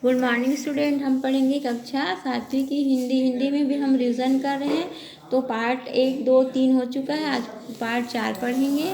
Good morning student. हम पढ़ेंगे कक्षा 7वीं की हिंदी में भी हम रिवीजन कर रहे हैं। तो पार्ट 1, 2, 3 हो चुका है। आज पार्ट 4 पढ़ेंगे।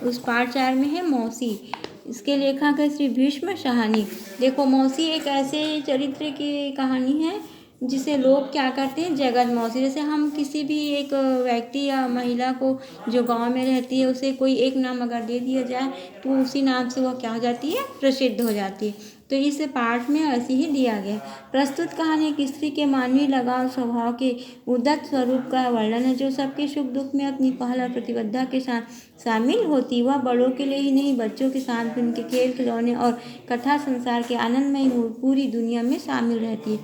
उस पार्ट 4 में है मौसी। इसके लेखक है श्री भीष्म साहनी। देखो, मौसी एक ऐसे चरित्र की कहानी है जिसे लोग क्या करते हैं, जगत मौसी। जैसे हम किसी भी एक व्यक्ति या महिला को जो गांव में रहती है उसे कोई एक नाम अगर दे दिया जाए तो उसी नाम से वह क्या हो जाती है, प्रसिद्ध हो जाती है। तो इस पाठ में ऐसे ही दिया गया। प्रस्तुत कहानी एक स्त्री के मानवीय लगाव स्वभाव के उदात्त स्वरूप का वर्णन है, जो सबके सुख दुख में अपनी पहल और प्रतिबद्धता के साथ शामिल होती। वह बड़ों के लिए ही नहीं, बच्चों के साथ भी उनके खेल खिलौने और कथा संसार के आनंदमय पूरी दुनिया में शामिल रहती है।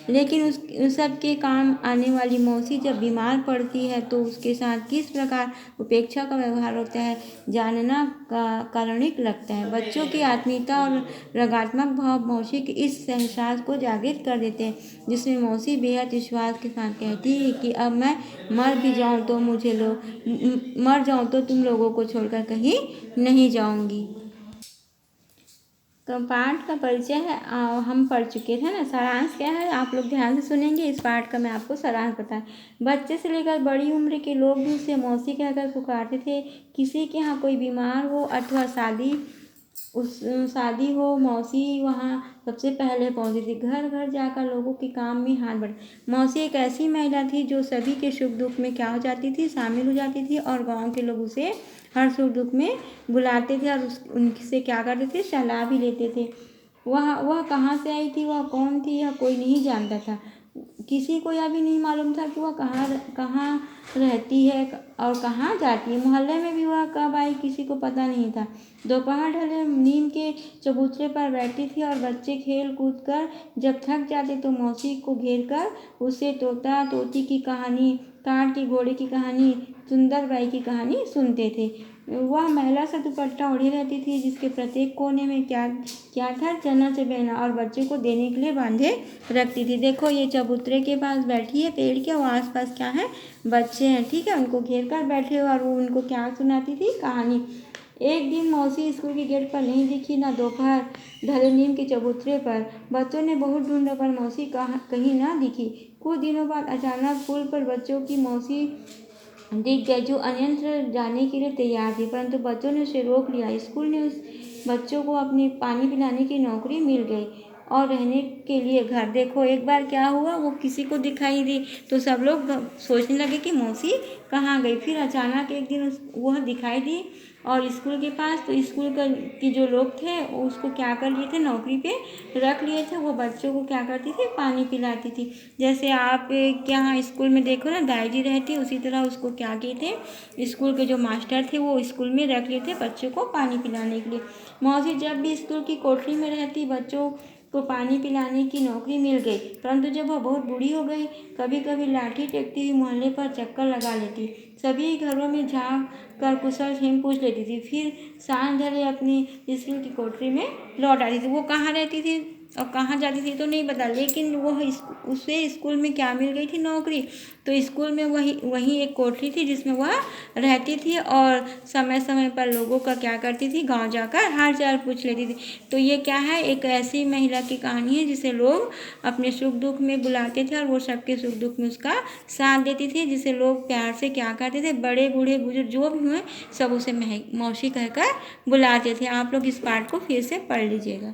लेकिन उस सब के काम आने वाली मौसी जब बीमार पड़ती है तो उसके साथ किस प्रकार उपेक्षा का व्यवहार होता है, जानना कारुणिक लगता है। बच्चों की आत्मीयता और रगात्मक भाव मौसी के इस एहसास को जागृत कर देते हैं, जिसमें मौसी बेहद विश्वास के साथ कहती है कि अब मैं मर भी जाऊं तो मर जाऊं तो तुम लोगों को छोड़कर कहीं नहीं जाऊंगी। तो पाठ का परिचय है, हम पढ़ चुके थे ना। सारांश क्या है, आप लोग ध्यान से सुनेंगे। इस पाठ का मैं आपको सारांश बताएं। बच्चे से लेकर बड़ी उम्र के लोग भी उसे मौसी कहकर पुकारते थे। किसी के यहाँ कोई बीमार हो अथवा शादी हो, मौसी वहाँ सबसे पहले पहुँचती थी। घर घर जाकर लोगों के काम में हाथ बढ़। मौसी एक ऐसी महिला थी जो सभी के सुख दुख में क्या हो जाती थी, शामिल हो जाती थी, और गांव के लोग उसे हर सुख दुख में बुलाते थे और उनसे क्या करते थे, सलाह भी लेते थे। वह कहाँ से आई थी, वह कौन थी, यह कोई नहीं जानता था। किसी को यह भी नहीं मालूम था कि वह कहाँ रहती है और कहाँ जाती है। मोहल्ले में भी वह कब आई किसी को पता नहीं था। दोपहर ढले नीम के चबूतरे पर बैठी थी और बच्चे खेल कूद कर जब थक जाते तो मौसी को घेर कर उसे तोता तोती की कहानी, काठ के घोड़े की कहानी, सुंदर बाई की कहानी सुनते थे। वह महिला सा दुपट्टा ओढ़ी रहती थी, जिसके प्रत्येक कोने में क्या क्या था, चना चबेना और बच्चों को देने के लिए बांधे रखती थी। देखो, ये चबूतरे के पास बैठी है पेड़ के, और आसपास क्या है, बच्चे हैं, ठीक है, उनको घेर कर बैठे हुए, और वो उनको क्या सुनाती थी, कहानी। एक दिन मौसी स्कूल के गेट पर नहीं दिखी, ना दोपहर ढले नीम के चबूतरे पर। बच्चों ने बहुत ढूंढा पर मौसी कहीं ना दिखी। कुछ दिनों बाद अचानक पुल पर बच्चों की मौसी दिख गई, जो अन्यत्र जाने के लिए तैयार थी, परंतु बच्चों ने उसे रोक लिया। स्कूल ने उस बच्चों को अपनी पानी पिलाने की नौकरी मिल गई और रहने के लिए घर। देखो, एक बार क्या हुआ, वो किसी को दिखाई दी तो सब लोग सोचने लगे कि मौसी कहाँ गई। फिर अचानक एक दिन वह दिखाई दी और स्कूल के पास, तो स्कूल के जो लोग थे उसको क्या कर लिए थे, नौकरी पे रख लिए थे। वो बच्चों को क्या करती थी, पानी पिलाती थी। जैसे आप क्या यहाँ स्कूल में देखो ना, दाई रहती, उसी तरह उसको क्या किए थे, स्कूल के जो मास्टर थे वो स्कूल में रख लिए थे बच्चों को पानी पिलाने के लिए। मौसी जब भी स्कूल की कोठरी में रहती, बच्चों को पानी पिलाने की नौकरी मिल गई, परंतु जब वह बहुत बूढ़ी हो गई, कभी कभी लाठी टेकती हुई मोहल्ले पर चक्कर लगा लेती, सभी घरों में झाँक कर कुशल क्षेम पूछ लेती थी, फिर सांझ ढले अपनी स्कूल की कोठरी में लौट आती थी। वो कहाँ रहती थी और कहाँ जाती थी तो नहीं पता, लेकिन उसे स्कूल में क्या मिल गई थी, नौकरी। तो स्कूल में वही एक कोठरी थी जिसमें वह रहती थी और समय समय पर लोगों का क्या करती थी, गांव जाकर हाल चाल पूछ लेती थी। तो ये क्या है, एक ऐसी महिला की कहानी है जिसे लोग अपने सुख दुख में बुलाते थे और वो सबके सुख दुख में उसका साथ देती थी, जिसे लोग प्यार से क्या करते थे, बड़े बूढ़े बुजुर्ग जो भी हुए सब उसे मौसी कहकर बुलाते थे। आप लोग इस पाठ को फिर से पढ़ लीजिएगा।